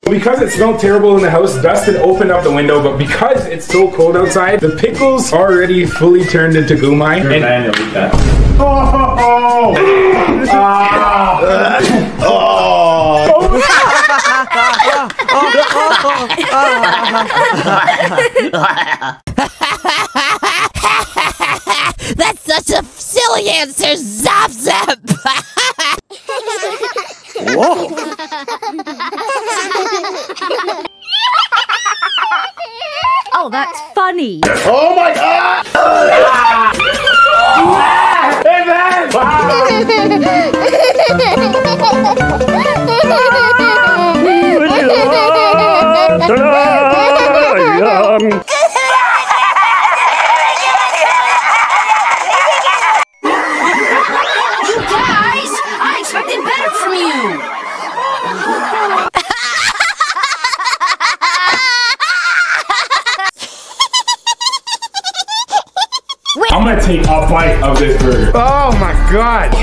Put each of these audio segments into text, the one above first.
Because it smelled terrible in the house, Dustin opened up the window, but because it's so cold outside, the pickles already fully turned into gumai. You're a man, you'll eat that. That's such a silly answer, Zap Zap! Whoa! Oh, that's funny. Oh my God! Hey man! Guys, I expected better from you! I'm gonna take a bite of this burger. Oh my God!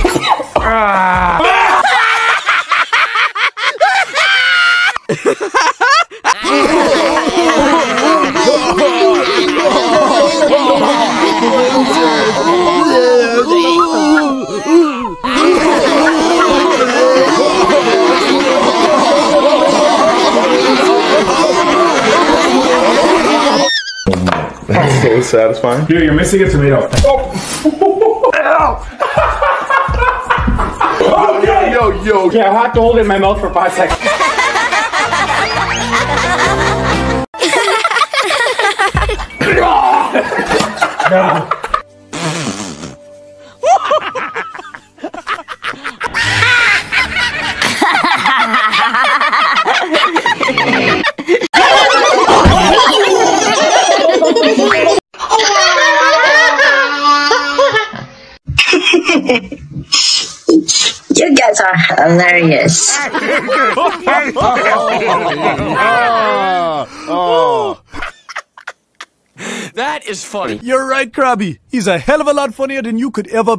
That's so satisfying. Dude, you're missing a tomato. Oh. Yo. Yeah, I have to hold it in my mouth for 5 seconds. No. You guys are hilarious. That is funny. You're right, Krabby. He's a hell of a lot funnier than you could ever